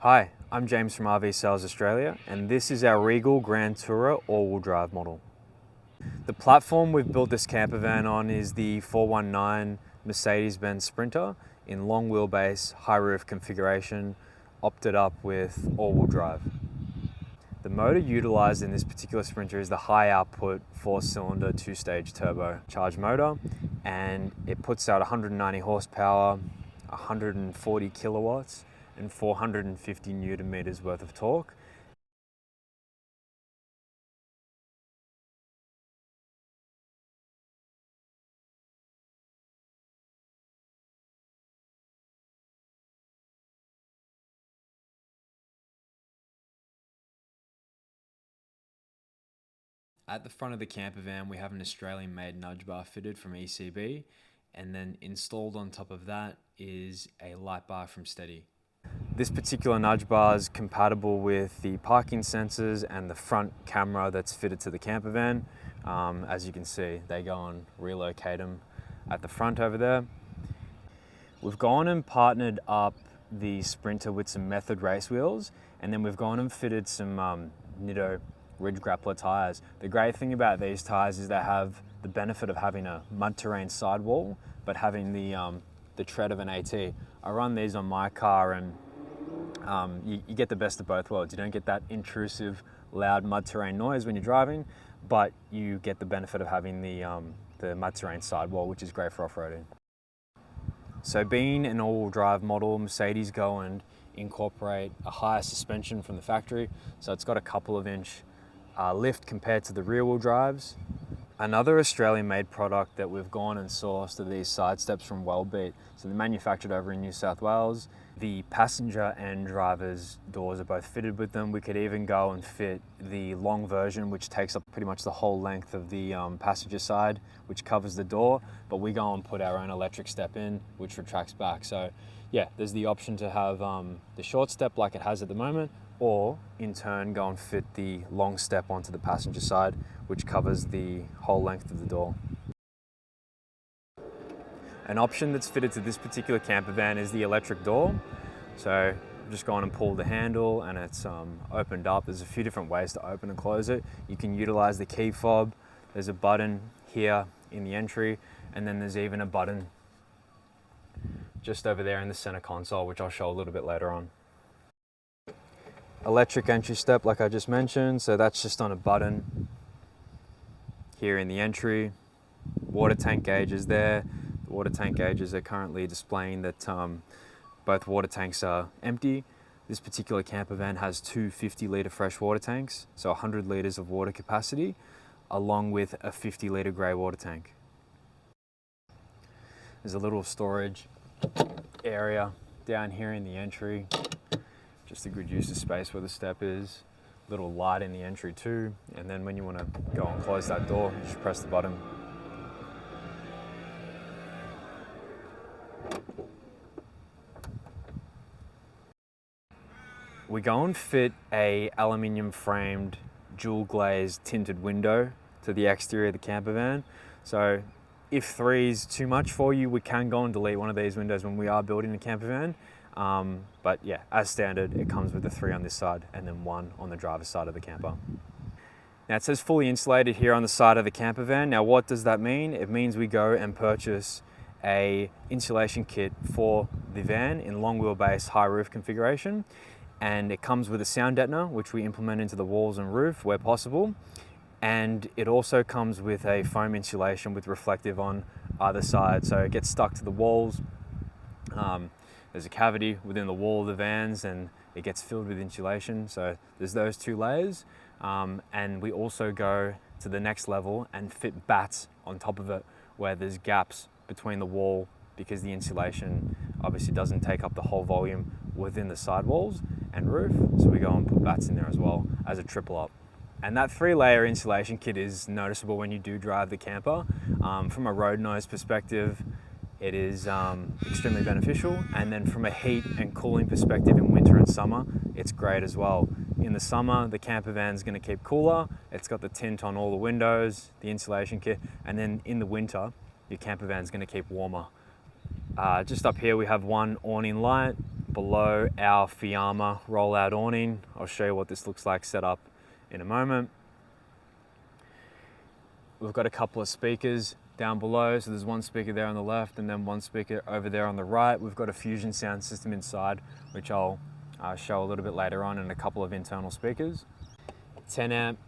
Hi, I'm James from RV Sales Australia, and this is our Regal Grand Tourer all-wheel drive model. The platform we've built this camper van on is the 419 Mercedes-Benz Sprinter in long wheelbase, high roof configuration, opted up with all-wheel drive. The motor utilized in this particular Sprinter is the high output 4-cylinder 2-stage turbocharged motor, and it puts out 190 horsepower, 140 kilowatts, and 450 Newton meters worth of torque. At the front of the camper van, we have an Australian-made nudge bar fitted from ECB, and then installed on top of that is a light bar from Steady. This particular nudge bar is compatible with the parking sensors and the front camera that's fitted to the camper van. As you can see, they go and relocate them at the front over there. We've gone and partnered up the Sprinter with some Method race wheels, and then we've gone and fitted some Nitto Ridge Grappler tires. The great thing about these tires is they have the benefit of having a mud terrain sidewall, but having the tread of an AT. I run these on my car, and you get the best of both worlds. You don't get that intrusive, loud mud terrain noise when you're driving, but you get the benefit of having the mud terrain sidewall, which is great for off-roading. So being an all-wheel drive model, Mercedes go and incorporate a higher suspension from the factory. So it's got a couple of inch lift compared to the rear-wheel drives. Another Australian-made product that we've gone and sourced are these side steps from Wellbeat. So they're manufactured over in New South Wales. The passenger and driver's doors are both fitted with them. We could even go and fit the long version, which takes up pretty much the whole length of the passenger side, which covers the door, but we go and put our own electric step in, which retracts back. So yeah, there's the option to have the short step like it has at the moment, or in turn go and fit the long step onto the passenger side, which covers the whole length of the door. An option that's fitted to this particular camper van is the electric door. So just go on and pull the handle, and it's opened up. There's a few different ways to open and close it. You can utilize the key fob. There's a button here in the entry, and then there's even a button just over there in the center console, which I'll show a little bit later on. Electric entry step, like I just mentioned, so that's just on a button here in the entry. Water tank gauges there. The water tank gauges are currently displaying that both water tanks are empty. This particular camper van has two 50-litre fresh water tanks, so 100 litres of water capacity, along with a 50-litre grey water tank. There's a little storage area down here in the entry. Just a good use of space where the step is. Little light in the entry too. And then when you want to go and close that door, you just press the button. We go and fit a aluminium framed dual glazed tinted window to the exterior of the camper van. So if 3 is too much for you, we can go and delete one of these windows when we are building a camper van. But yeah, as standard, it comes with the 3 on this side and then 1 on the driver's side of the camper. Now it says fully insulated here on the side of the camper van. Now what does that mean? It means we go and purchase a insulation kit for the van in long wheelbase, high roof configuration. And it comes with a sound deadener, which we implement into the walls and roof where possible. And it also comes with a foam insulation with reflective on either side. So it gets stuck to the walls. There's a cavity within the wall of the vans, and it gets filled with insulation. So there's those 2 layers. And we also go to the next level and fit bats on top of it where there's gaps between the wall, because the insulation obviously doesn't take up the whole volume within the sidewalls and roof. So we go and put bats in there as well as a triple up. And that 3-layer insulation kit is noticeable when you do drive the camper. From a road noise perspective, it is extremely beneficial. And then from a heat and cooling perspective in winter and summer, it's great as well. In the summer, the camper van is going to keep cooler. It's got the tint on all the windows, the insulation kit. And then in the winter, your camper van is going to keep warmer. Just up here, we have one awning light, below our Fiamma rollout awning. I'll show you what this looks like set up in a moment. We've got a couple of speakers down below. So there's one speaker there on the left and then one speaker over there on the right. We've got a Fusion sound system inside, which I'll show a little bit later on, and a couple of internal speakers. 10 amp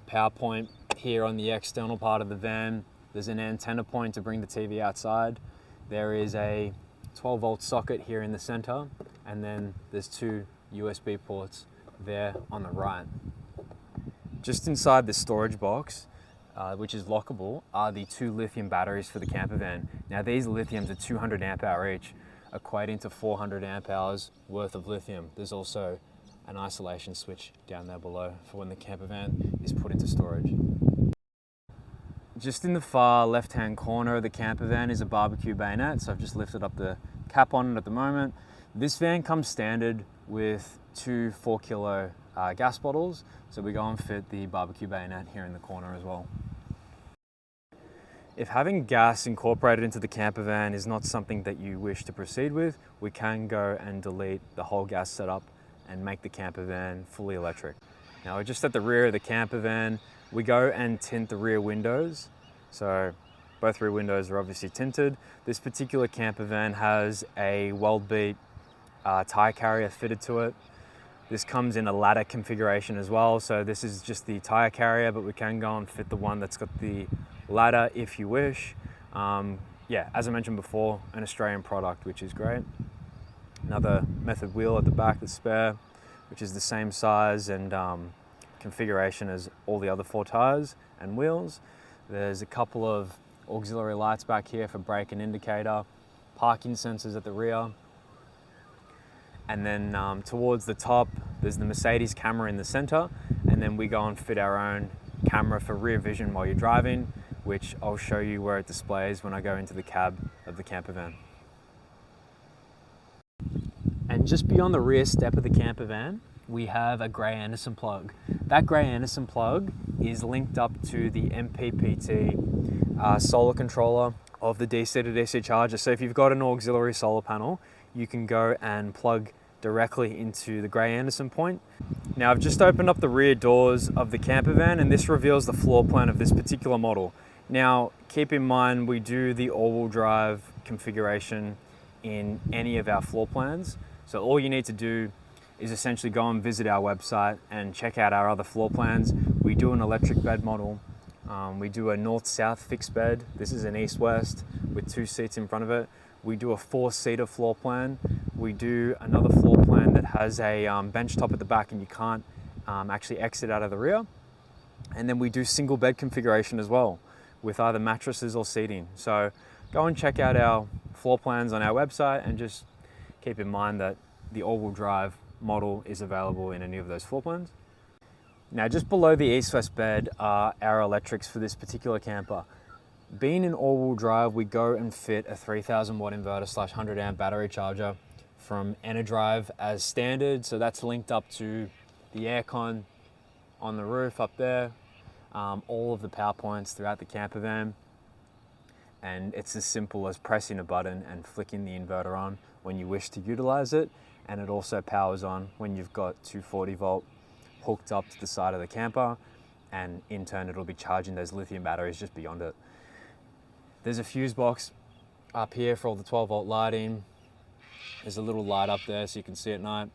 power point here on the external part of the van. There's an antenna point to bring the TV outside. There is a 12 volt socket here in the center, and then there's two USB ports there on the right. Just inside the storage box, which is lockable, are the two lithium batteries for the Campervan. Now these lithiums are 200 amp hour each, equating to 400 amp hours worth of lithium. There's also an isolation switch down there below for when the Campervan is put into storage. Just in the far left-hand corner of the Campervan is a barbecue bayonet, so I've just lifted up the cap on it at the moment. This van comes standard with two 4 kilo gas bottles, so we go and fit the barbecue bayonet here in the corner as well. If having gas incorporated into the Campervan is not something that you wish to proceed with, we can go and delete the whole gas setup and make the Campervan fully electric. Now we're just at the rear of the Campervan. We go and tint the rear windows. So both rear windows are obviously tinted. This particular Campervan has a weld-beat tire carrier fitted to it. This comes in a ladder configuration as well. So this is just the tire carrier, but we can go and fit the one that's got the ladder if you wish. Yeah, as I mentioned before, an Australian product, which is great. Another method wheel at the back, the spare, which is the same size and configuration as all the other 4 tires and wheels. There's a couple of auxiliary lights back here for brake and indicator, parking sensors at the rear. And then towards the top, there's the Mercedes camera in the center. And then we go and fit our own camera for rear vision while you're driving, which I'll show you where it displays when I go into the cab of the Campervan. And just beyond the rear step of the Campervan, we have a Gray Anderson plug. That Gray Anderson plug is linked up to the MPPT solar controller of the DC to DC charger. So if you've got an auxiliary solar panel, you can go and plug directly into the Gray Anderson point. Now I've just opened up the rear doors of the Campervan, and this reveals the floor plan of this particular model. Now keep in mind, we do the all-wheel drive configuration in any of our floor plans. So all you need to do is essentially go and visit our website and check out our other floor plans. We do an electric bed model. We do a north-south fixed bed. This is an east-west with 2 seats in front of it. We do a 4-seater floor plan. We do another floor plan that has a bench top at the back and you can't actually exit out of the rear. And then we do single bed configuration as well with either mattresses or seating. So go and check out our floor plans on our website, and just keep in mind that the all-wheel drive model is available in any of those floor plans. Now just below the east-west bed are our electrics for this particular camper. Being an all-wheel drive, we go and fit a 3000 watt inverter / 100 amp battery charger from EnerDrive as standard. So that's linked up to the aircon on the roof up there, all of the power points throughout the Campervan. And it's as simple as pressing a button and flicking the inverter on when you wish to utilize it. And it also powers on when you've got 240 volt hooked up to the side of the camper, and in turn it'll be charging those lithium batteries just beyond it. There's a fuse box up here for all the 12 volt lighting. There's a little light up there so you can see at night.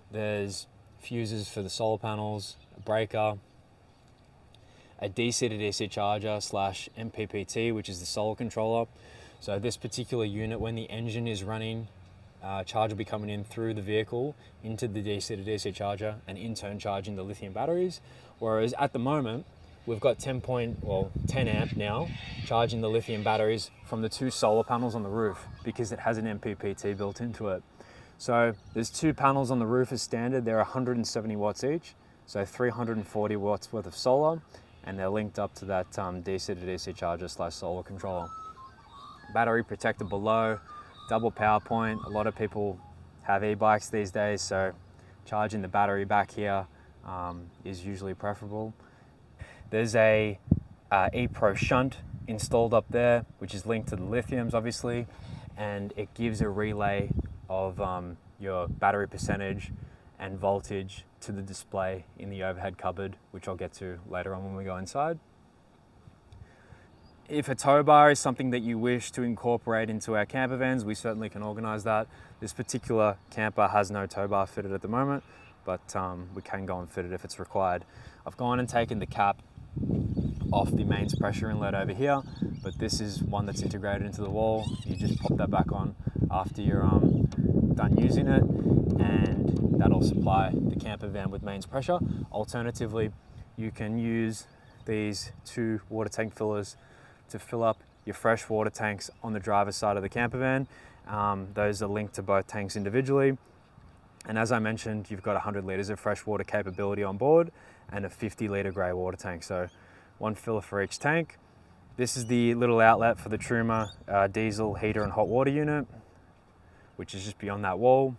There's fuses for the solar panels, a breaker, a DC to DC charger / MPPT, which is the solar controller. So this particular unit, when the engine is running, charge will be coming in through the vehicle into the DC to DC charger and in turn charging the lithium batteries. Whereas at the moment, we've got 10 amp now charging the lithium batteries from the 2 solar panels on the roof because it has an MPPT built into it. So there's 2 panels on the roof as standard. They're 170 watts each, so 340 watts worth of solar, and they're linked up to that DC to DC charger / solar controller. Battery protector below, double power point. A lot of people have e-bikes these days, so charging the battery back here is usually preferable. There's a ePro shunt installed up there, which is linked to the lithiums obviously, and it gives a relay of your battery percentage and voltage to the display in the overhead cupboard, which I'll get to later on when we go inside. If a tow bar is something that you wish to incorporate into our camper vans, we certainly can organise that. This particular camper has no tow bar fitted at the moment, but we can go and fit it if it's required. I've gone and taken the cap off the mains pressure inlet over here, but this is one that's integrated into the wall. You just pop that back on after you're done using it, and that'll supply the camper van with mains pressure. Alternatively, you can use these 2 water tank fillers to fill up your fresh water tanks on the driver's side of the camper van. Those are linked to both tanks individually. And as I mentioned, you've got 100 litres of fresh water capability on board and a 50 litre grey water tank. So 1 filler for each tank. This is the little outlet for the Truma diesel heater and hot water unit, which is just beyond that wall.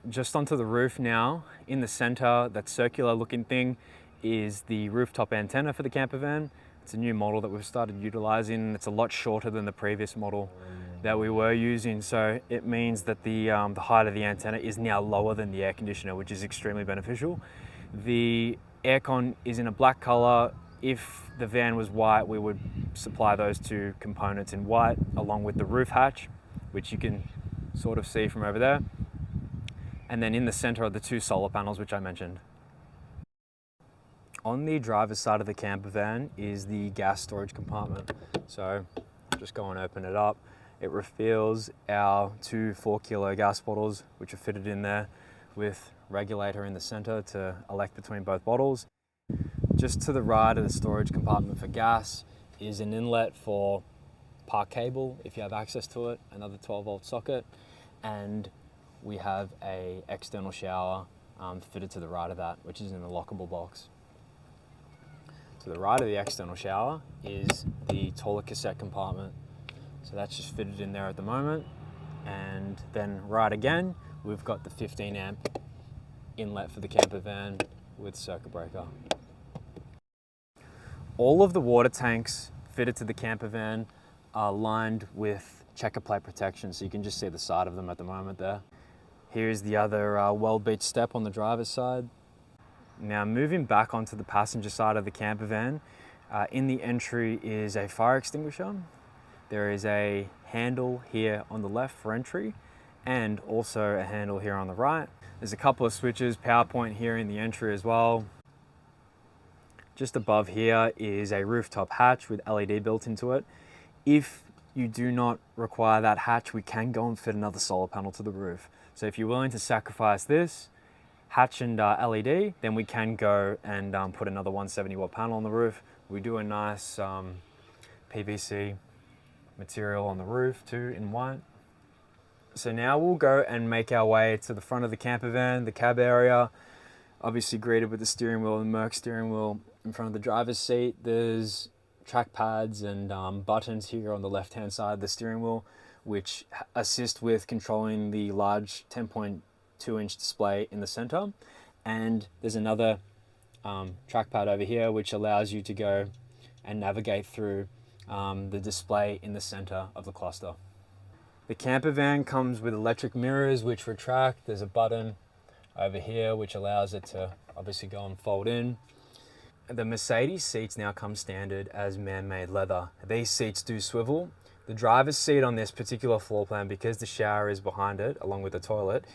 Just onto the roof now. In the center, that circular looking thing is the rooftop antenna for the camper van. It's a new model that we've started utilizing. It's a lot shorter than the previous model that we were using. So it means that the height of the antenna is now lower than the air conditioner, which is extremely beneficial. The aircon is in a black color. If the van was white, we would supply those 2 components in white along with the roof hatch, which you can sort of see from over there. And then in the center are the 2 solar panels, which I mentioned. On the driver's side of the camper van is the gas storage compartment. So just go and open it up. It reveals our 2 4-kilo gas bottles, which are fitted in there with regulator in the center to elect between both bottles. Just to the right of the storage compartment for gas is an inlet for park cable, if you have access to it, another 12-volt socket, and we have a external shower fitted to the right of that, which is in a lockable box. To the right of the external shower is the toilet cassette compartment. So that's just fitted in there at the moment. And then right again, we've got the 15 amp inlet for the camper van with circuit breaker. All of the water tanks fitted to the camper van are lined with checker plate protection, so you can just see the side of them at the moment there. Here's the other well-beached step on the driver's side. Now moving back onto the passenger side of the camper van, in the entry is a fire extinguisher. There is a handle here on the left for entry and also a handle here on the right. There's a couple of switches, power point here in the entry as well. Just above here is a rooftop hatch with LED built into it. If you do not require that hatch, we can go and fit another solar panel to the roof. So if you're willing to sacrifice this hatch and LED, then we can go and put another 170 watt panel on the roof. We do a nice PVC material on the roof too in white. So now we'll go and make our way to the front of the camper van, the cab area, obviously greeted with the steering wheel and Merc steering wheel in front of the driver's seat. There's track pads and buttons here on the left hand side of the steering wheel, which assist with controlling the large 10.2-inch display in the center. And there's another trackpad over here which allows you to go and navigate through the display in the center of the cluster. The camper van comes with electric mirrors which retract. There's a button over here which allows it to obviously go and fold in. The Mercedes seats now come standard as man-made leather. These seats do swivel. The driver's seat on this particular floor plan, because the shower is behind it along with the toilet,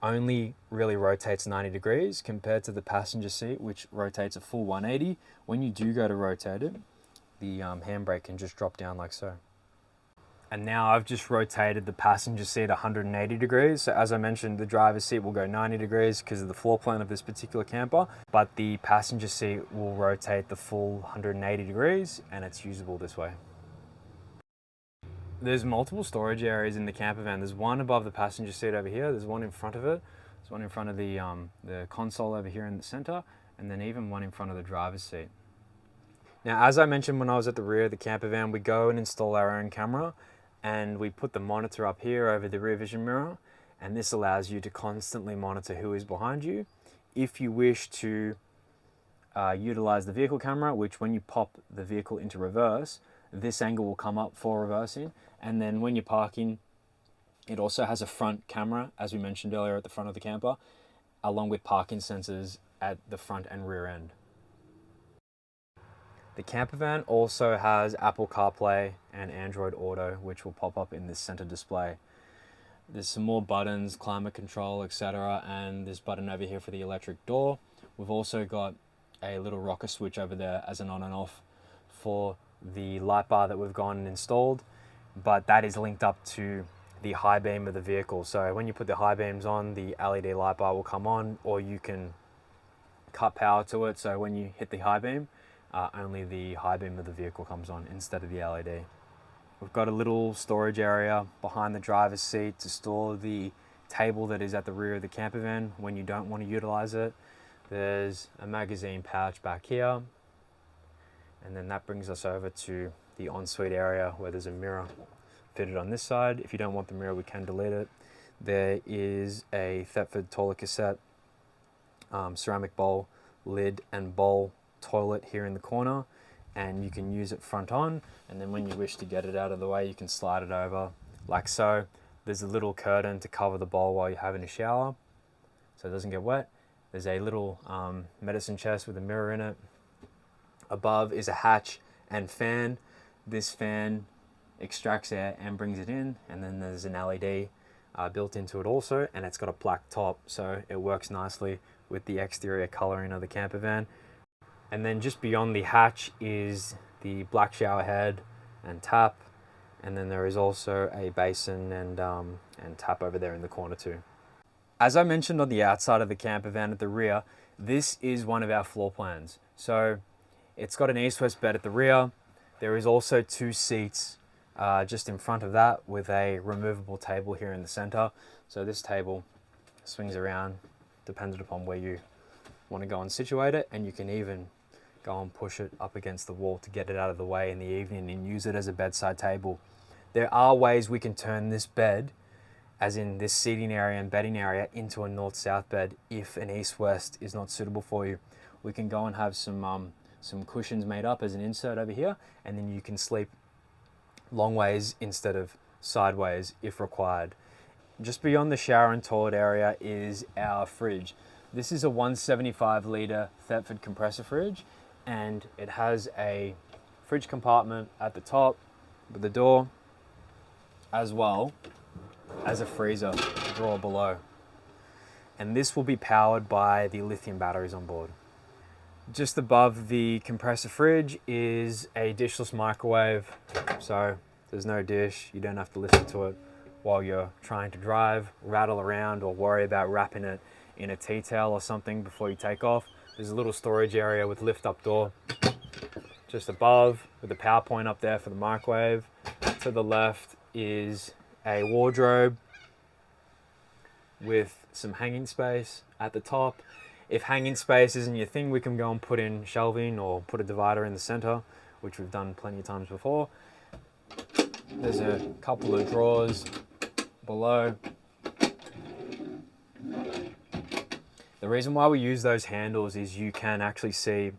only really rotates 90 degrees compared to the passenger seat, which rotates a full 180. When you do go to rotate it, the handbrake can just drop down like so. And now I've just rotated the passenger seat 180 degrees. So as I mentioned, the driver's seat will go 90 degrees because of the floor plan of this particular camper, but the passenger seat will rotate the full 180 degrees and it's usable this way. There's multiple storage areas in the camper van. There's one above the passenger seat over here. There's one in front of it. There's one in front of the console over here in the center, and then even one in front of the driver's seat. Now, as I mentioned when I was at the rear of the camper van, we go and install our own camera, and we put the monitor up here over the rear vision mirror, and this allows you to constantly monitor who is behind you. If you wish to utilize the vehicle camera, which when you pop the vehicle into reverse, this angle will come up for reversing, and then when you're parking, It also has a front camera, as we mentioned earlier, at the front of the camper, along with parking sensors at the front and rear end. The Campervan also has Apple CarPlay and Android Auto, which will pop up in this center display. There's some more buttons, climate control, etc., and this button over here for the electric door. We've also got a little rocker switch over there as an on and off for the light bar that we've gone and installed, but that is linked up to the high beam of the vehicle. So when you put the high beams on, the LED light bar will come on, or you can cut power to it, so when you hit the high beam, only the high beam of the vehicle comes on instead of the LED. We've got a little storage area behind the driver's seat to store the table that is at the rear of the Campervan when you don't want to utilize it. There's a magazine pouch back here, and then that brings us over to the ensuite area where there's a mirror fitted on this side. If you don't want the mirror, we can delete it. There is a Thetford toilet cassette, ceramic bowl, lid and bowl toilet here in the corner, and you can use it front on, and then when you wish to get it out of the way, you can slide it over like so. There's a little curtain to cover the bowl while you're having a shower so it doesn't get wet. There's a little medicine chest with a mirror in it. Above is a hatch and fan. This fan extracts air and brings it in, and then there's an LED built into it also, and it's got a black top, so it works nicely with the exterior coloring of the Campervan. And then just beyond the hatch is the black shower head and tap, and then there is also a basin and tap over there in the corner too. As I mentioned on the outside of the Campervan at the rear, this is one of our floor plans. So it's got an east-west bed at the rear. There is also 2 seats just in front of that with a removable table here in the center. So this table swings around dependent upon where you want to go and situate it, and you can even go and push it up against the wall to get it out of the way in the evening and use it as a bedside table. There are ways we can turn this bed, as in this seating area and bedding area, into a north-south bed if an east-west is not suitable for you. We can go and have some cushions made up as an insert over here, and then you can sleep long ways instead of sideways if required. Just beyond the shower and toilet area is our fridge. This is a 175 litre Thetford compressor fridge, and it has a fridge compartment at the top with the door, as well as a freezer drawer below. And this will be powered by the lithium batteries on board. Just above the compressor fridge is a dishless microwave, so there's no dish, you don't have to listen to it while you're trying to drive, rattle around, or worry about wrapping it in a tea towel or something before you take off. There's a little storage area with lift up door just above, with the power point up there for the microwave. To the left is a wardrobe with some hanging space at the top. If hanging space isn't your thing, we can go and put in shelving or put a divider in the center, which we've done plenty of times before. There's a couple of drawers below. The reason why we use those handles is you can actually see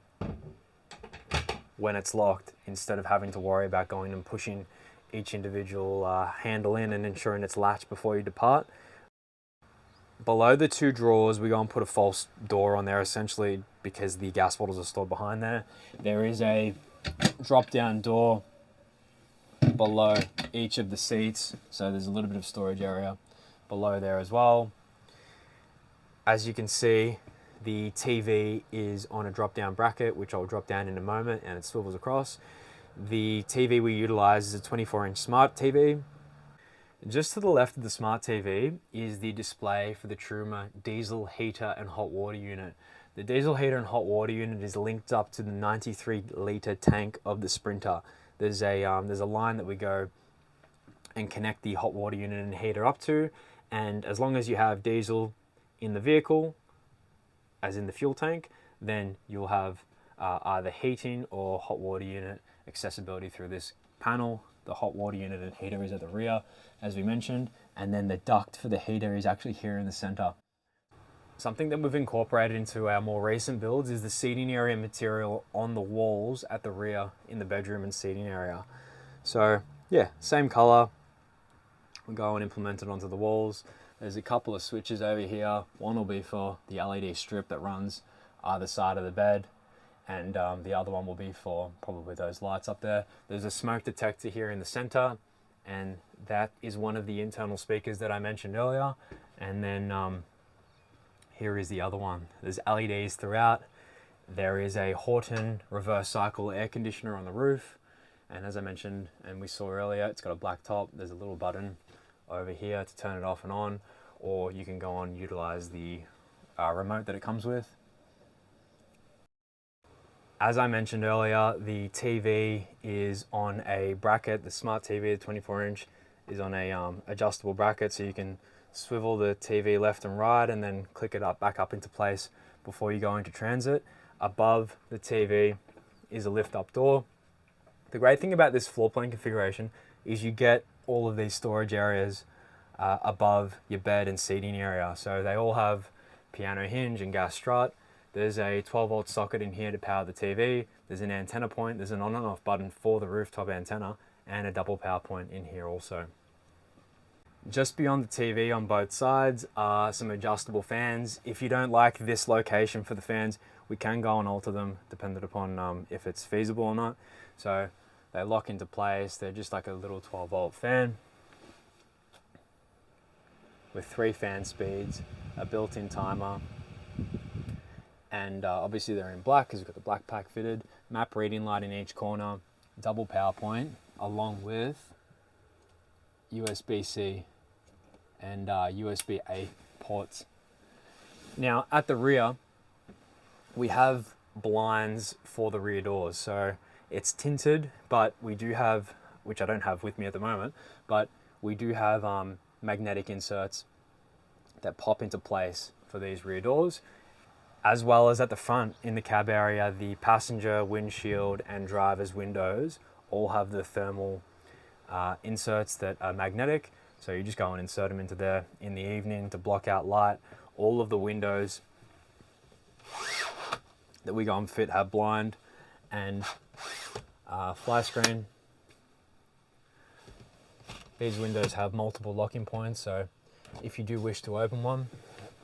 when it's locked instead of having to worry about going and pushing each individual handle in and ensuring it's latched before you depart. Below the 2 drawers, we go and put a false door on there, essentially because the gas bottles are stored behind there. There is a drop-down door below each of the seats, so there's a little bit of storage area below there as well. As you can see, the TV is on a drop-down bracket, which I'll drop down in a moment, and it swivels across. The TV we utilize is a 24-inch smart TV. Just to the left of the smart TV is the display for the Truma diesel heater and hot water unit. The diesel heater and hot water unit is linked up to the 93-litre tank of the Sprinter. There's a line that we go and connect the hot water unit and heater up to, and as long as you have diesel in the vehicle, as in the fuel tank, then you'll have either heating or hot water unit accessibility through this panel. The hot water unit and heater is at the rear, as we mentioned, and then the duct for the heater is actually here in the center. Something that we've incorporated into our more recent builds is the seating area material on the walls at the rear in the bedroom and seating area. So yeah, same color, We'll go and implement it onto the walls. There's a couple of switches over here. One will be for the LED strip that runs either side of the bed, and the other one will be for probably those lights up there. There's a smoke detector here in the center, and that is one of the internal speakers that I mentioned earlier. And then here is the other one. There's LEDs throughout. There is a Horton reverse cycle air conditioner on the roof, and as I mentioned and we saw earlier, it's got a black top. There's a little button over here to turn it off and on, or you can go on and utilize the remote that it comes with. As I mentioned earlier, the TV is on a bracket. The smart TV, the 24-inch, is on a adjustable bracket, so you can swivel the TV left and right and then click it up back up into place before you go into transit. Above the TV is a lift-up door. The great thing about this floor plan configuration is you get all of these storage areas above your bed and seating area. So they all have piano hinge and gas strut. There's a 12-volt socket in here to power the TV. There's an antenna point. There's an on and off button for the rooftop antenna, and a double power point in here also. Just beyond the TV on both sides are some adjustable fans. If you don't like this location for the fans, we can go and alter them depending upon if it's feasible or not. So they lock into place. They're just like a little 12-volt fan with 3 fan speeds, a built-in timer, and obviously they're in black because we've got the black pack fitted, map reading light in each corner, double power point, along with USB-C and USB-A ports. Now at the rear, we have blinds for the rear doors. So it's tinted, but we do have, which I don't have with me at the moment, but we do have magnetic inserts that pop into place for these rear doors, as well as at the front in the cab area. The passenger windshield and driver's windows all have the thermal inserts that are magnetic. So you just go and insert them into there in the evening to block out light. All of the windows that we go and fit have blind and fly screen. These windows have multiple locking points, so if you do wish to open one,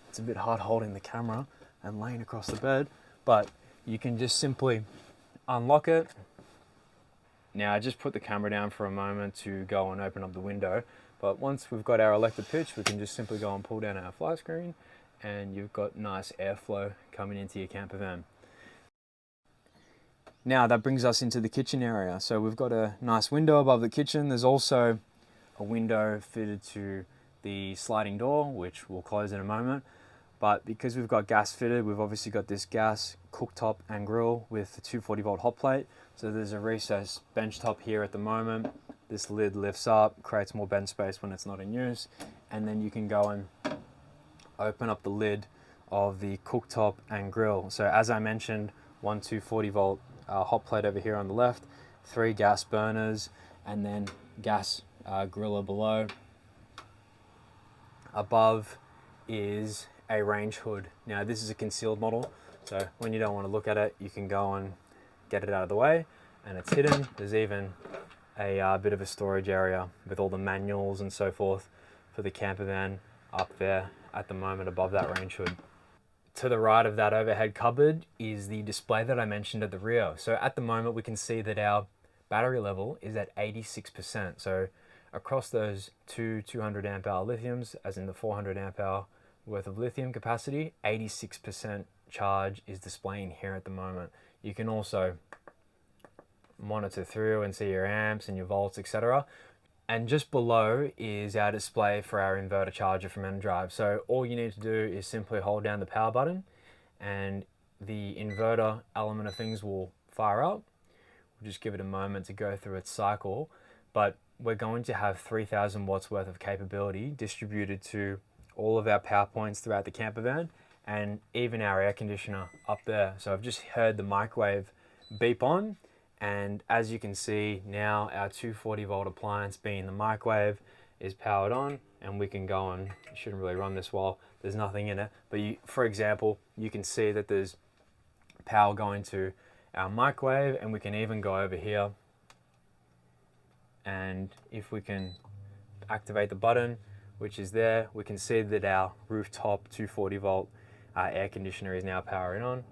it's a bit hard holding the camera and laying across the bed, but you can just simply unlock it. Now I just put the camera down for a moment to go and open up the window, but once we've got our electric pitch, we can just simply go and pull down our fly screen, and you've got nice airflow coming into your campervan. Now that brings us into the kitchen area. So we've got a nice window above the kitchen. There's also a window fitted to the sliding door, which we'll close in a moment. But because we've got gas fitted, we've obviously got this gas cooktop and grill with the 240-volt hot plate. So there's a recessed bench top here at the moment. This lid lifts up, creates more bench space when it's not in use. And then you can go and open up the lid of the cooktop and grill. So as I mentioned, one 240-volt hot plate over here on the left, 3 gas burners, and then gas griller below. Above is a range hood. Now this is a concealed model, so when you don't want to look at it, you can go and get it out of the way, and it's hidden. There's even a bit of a storage area with all the manuals and so forth for the campervan up there at the moment above that range hood. To the right of that overhead cupboard is the display that I mentioned at the rear. So at the moment we can see that our battery level is at 86%. So across those two 200 amp hour lithiums, as in the 400 amp hour worth of lithium capacity, 86% charge is displaying here at the moment. You can also monitor through and see your amps and your volts, etc. And just below is our display for our inverter charger from mDrive. So all you need to do is simply hold down the power button and the inverter element of things will fire up. We'll just give it a moment to go through its cycle, but we're going to have 3,000 watts worth of capability distributed to all of our power points throughout the campervan and even our air conditioner up there. So I've just heard the microwave beep on, and as you can see now, our 240-volt appliance being the microwave is powered on, and we can go and, you shouldn't really run this while there's nothing in it, but for example, you can see that there's power going to our microwave, and we can even go over here, and if we can activate the button, which is there, we can see that our rooftop 240 volt air conditioner is now powering on.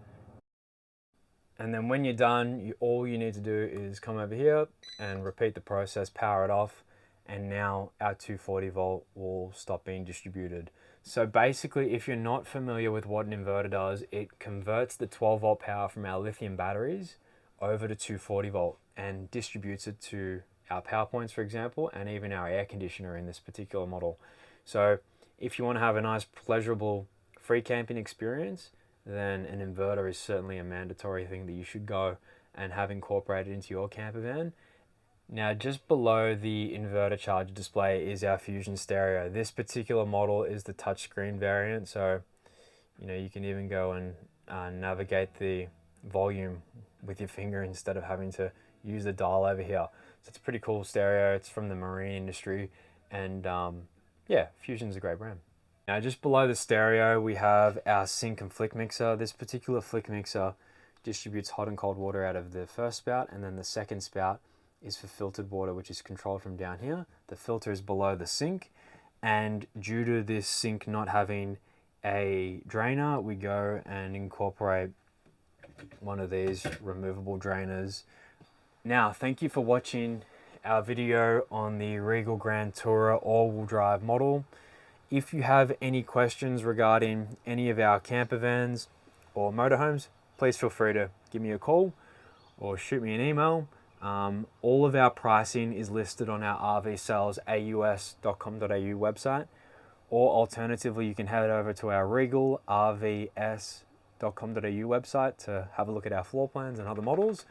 And then when you're done, all you need to do is come over here and repeat the process, power it off, and now our 240 volt will stop being distributed. So basically, if you're not familiar with what an inverter does, it converts the 12 volt power from our lithium batteries over to 240 volt and distributes it to our power points, for example, and even our air conditioner in this particular model. So if you want to have a nice, pleasurable free camping experience, then an inverter is certainly a mandatory thing that you should go and have incorporated into your camper van. Now, just below the inverter charger display is our Fusion stereo. This particular model is the touchscreen variant, so you can even go and navigate the volume with your finger instead of having to use the dial over here. So it's a pretty cool stereo. It's from the marine industry, and yeah, Fusion's a great brand. Now, just below the stereo, we have our sink and flick mixer. This particular flick mixer distributes hot and cold water out of the first spout, and then the second spout is for filtered water, which is controlled from down here. The filter is below the sink, and due to this sink not having a drainer, we go and incorporate one of these removable drainers. Now, thank you for watching our video on the Regal Grand Tourer all-wheel drive model. If you have any questions regarding any of our camper vans or motorhomes, please feel free to give me a call or shoot me an email. All of our pricing is listed on our rvsalesaus.com.au website, or alternatively, you can head over to our Regal rvs.com.au website to have a look at our floor plans and other models.